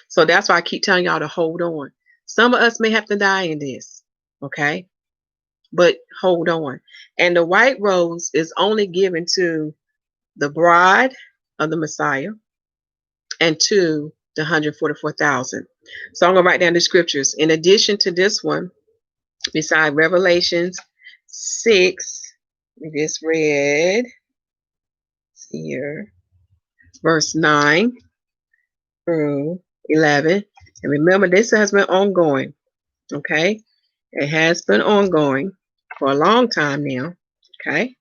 So that's why I keep telling y'all to hold on. Some of us may have to die in this. Okay, But hold on. And the white rose is only given to the bride of the Messiah and to the 144,000. So I'm going to write down the scriptures. In addition to this one, beside Revelations 6, we just read here, verse 9 through 11. And remember, this has been ongoing, okay? It has been ongoing for a long time now, okay?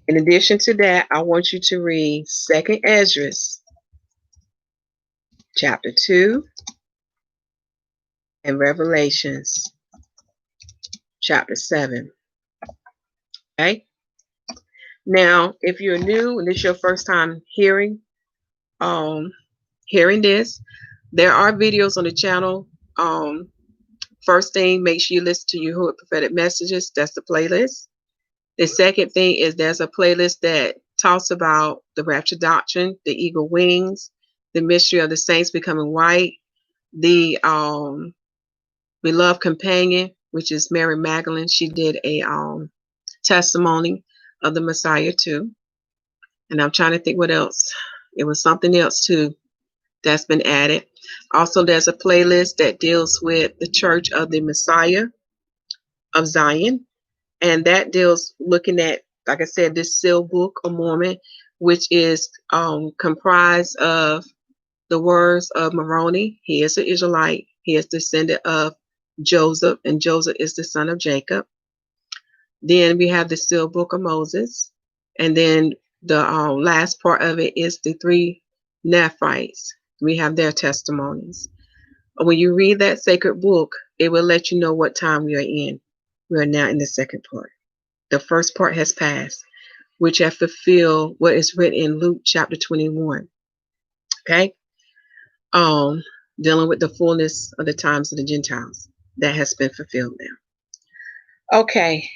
In addition to that, I want you to read 2nd Ezra, chapter 2, and Revelations, chapter 7, okay? Now, if you're new and this is your first time hearing this, there are videos on the channel. First thing, make sure you listen to YAHUAH Prophetic Messages. That's the playlist. The second thing is there's a playlist that talks about the rapture doctrine, the eagle wings, the mystery of the saints becoming white, the beloved companion, which is Mary Magdalene. She did a testimony of the Messiah too. And I'm trying to think what else. It was something else too that's been added. Also, there's a playlist that deals with the Church of the Messiah of Zion. And that deals looking at, like I said, this sealed book of Mormon, which is comprised of the words of Moroni. He is an Israelite. He is descendant of Joseph, and Joseph is the son of Jacob. Then we have the sealed book of Moses. And then the last part of it is the 3 Nephites. We have their testimonies. When you read that sacred book, it will let you know what time we are in. We are now in the second part. The first part has passed, which have fulfilled what is written in Luke chapter 21. Okay? Dealing with the fullness of the times of the Gentiles. That has been fulfilled now. Okay.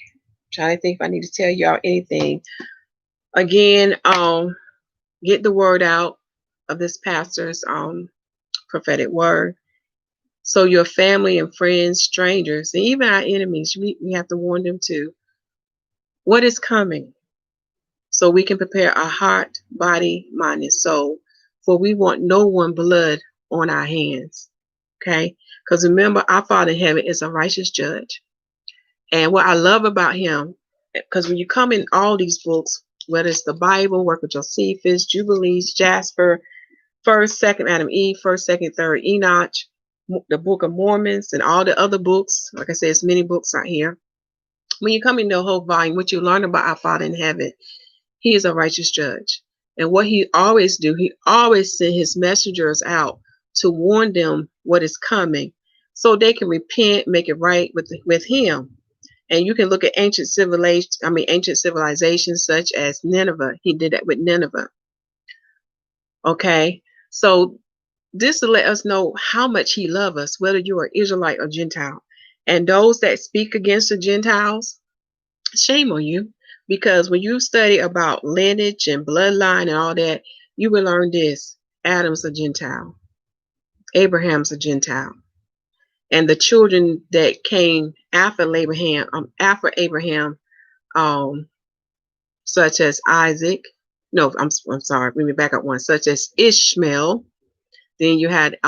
Trying to think if I need to tell y'all anything. Again, get the word out of this pastor's prophetic word. So your family and friends, strangers, and even our enemies, we have to warn them too. What is coming? So we can prepare our heart, body, mind, and soul. For we want no one blood on our hands. Okay? Because remember, our Father in heaven is a righteous judge. And what I love about him, because when you come in all these books, whether it's the Bible, Work of Josephus, Jubilees, Jasper, 1st, 2nd Adam Eve, 1st, 2nd, 3rd Enoch, the Book of Mormons, and all the other books, like I said, it's many books out here. When you come in the whole volume, what you learn about our Father in heaven, he is a righteous judge. And what he always do, he always send his messengers out to warn them what is coming so they can repent, make it right with him. And you can look at ancient civilizations such as Nineveh. He did that with Nineveh. Okay, so this to let us know how much he loves us, whether you are Israelite or Gentile. And those that speak against the Gentiles, shame on you, because when you study about lineage and bloodline and all that, you will learn this: Adam's a Gentile, Abraham's a Gentile, and the children that came after Abraham, such as Isaac. No, I'm sorry. Let me back up one. Such as Ishmael. Then you had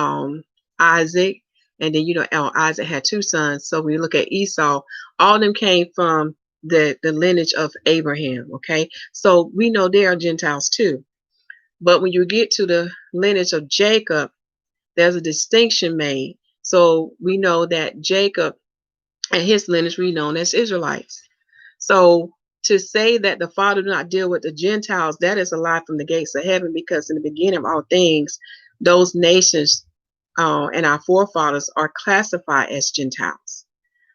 Isaac, and then Isaac had 2 sons. So when you look at Esau, all of them came from the lineage of Abraham. Okay, so we know they are Gentiles too. But when you get to the lineage of Jacob, there's a distinction made. So we know that Jacob and his lineage we known as Israelites. So to say that the Father did not deal with the Gentiles, that is a lie from the gates of heaven, because in the beginning of all things, those nations and our forefathers are classified as Gentiles.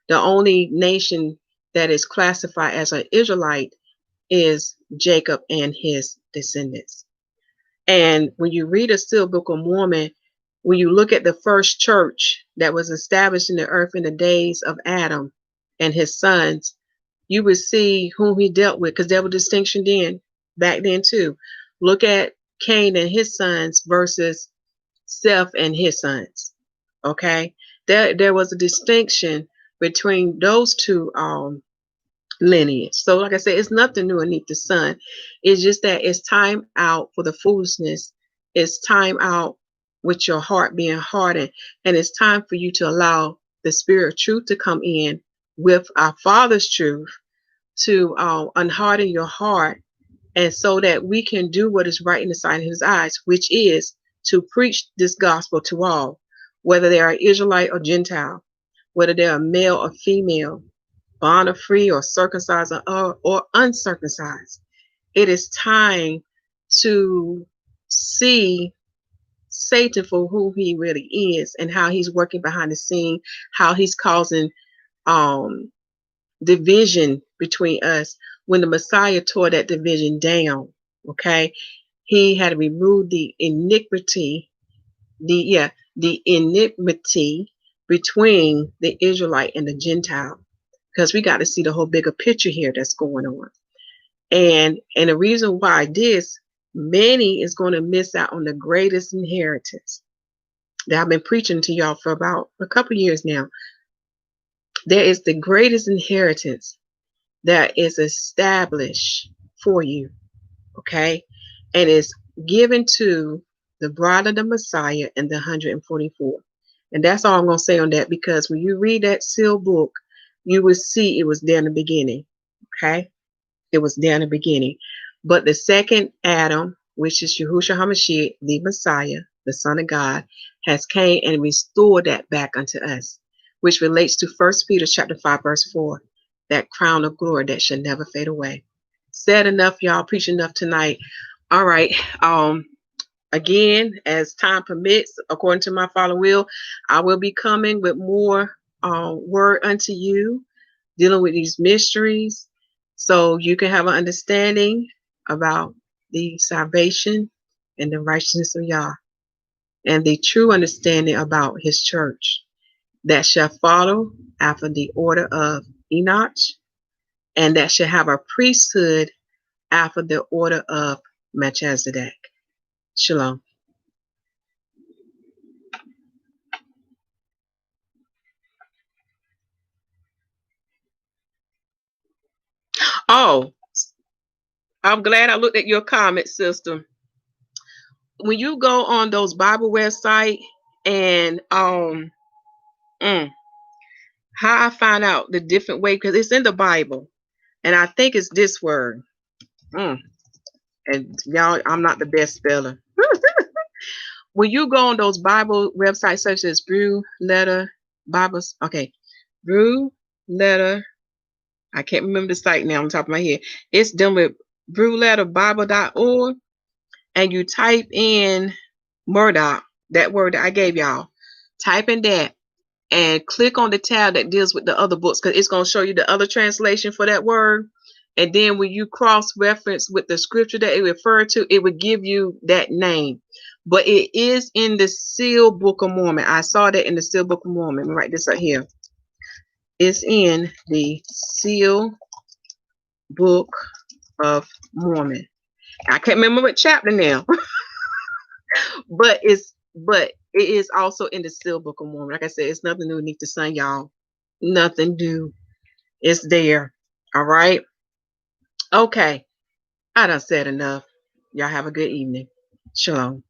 The only nation that is classified as an Israelite is Jacob and his descendants. And when you read a sealed book of Mormon, when you look at the first church that was established in the earth in the days of Adam and his sons, you would see whom he dealt with, because there was distinction back then too. Look at Cain and his sons versus Seth and his sons. Okay, there was a distinction between those two lineage. So like I said, it's nothing new underneath the sun. It's just that it's time out for the foolishness. It's time out with your heart being hardened, and it's time for you to allow the spirit of truth to come in with our Father's truth to unharden your heart, and so that we can do what is right in the sight of His eyes, which is to preach this gospel to all, whether they are Israelite or Gentile, whether they are male or female, bond or free, or circumcised or uncircumcised. It is time to see Satan for who he really is and how he's working behind the scene, how he's causing division between us. When the Messiah tore that division down, okay, he had to remove the iniquity, the enmity between the Israelite and the Gentile, because we got to see the whole bigger picture here that's going on. And the reason why this, many is going to miss out on the greatest inheritance that I've been preaching to y'all for about a couple years now. There is the greatest inheritance that is established for you, okay? And it's given to the bride of the Messiah and the 144. And that's all I'm going to say on that, because when you read that sealed book, you will see it was there in the beginning, okay? It was there in the beginning. But the second Adam, which is Yahusha HaMashyach, the Messiah, the Son of God, has came and restored that back unto us, which relates to 1 Peter chapter 5, verse 4, that crown of glory that shall never fade away. Said enough, y'all. Preach enough tonight. All right. Again, as time permits, according to my Father will, I will be coming with more word unto you, dealing with these mysteries, so you can have an understanding about the salvation and the righteousness of Yah, and the true understanding about His church that shall follow after the order of Enoch, and that shall have a priesthood after the order of Melchizedek. Shalom. Oh, I'm glad I looked at your comment, sister. When you go on those Bible websites and how I find out the different way, because it's in the Bible, and I think it's this word. And y'all, I'm not the best speller. When you go on those Bible websites such as Brew Letter Bibles, okay, Brew Letter, I can't remember the site now on top of my head. It's done with brewletterbible.org, and you type in Murdoch, that word that I gave y'all. Type in that and click on the tab that deals with the other books, because it's going to show you the other translation for that word. And then when you cross-reference with the scripture that it referred to, it would give you that name. But it is in the Sealed Book of Mormon. I saw that in the Sealed Book of Mormon. Let me write this right here. It's in the Sealed Book of Mormon. I can't remember what chapter now. but it is also in the Sealed Book of Mormon. Like I said, it's nothing new beneath the sun, y'all. Nothing new. It's there. All right. Okay. I done said enough. Y'all have a good evening. Shalom.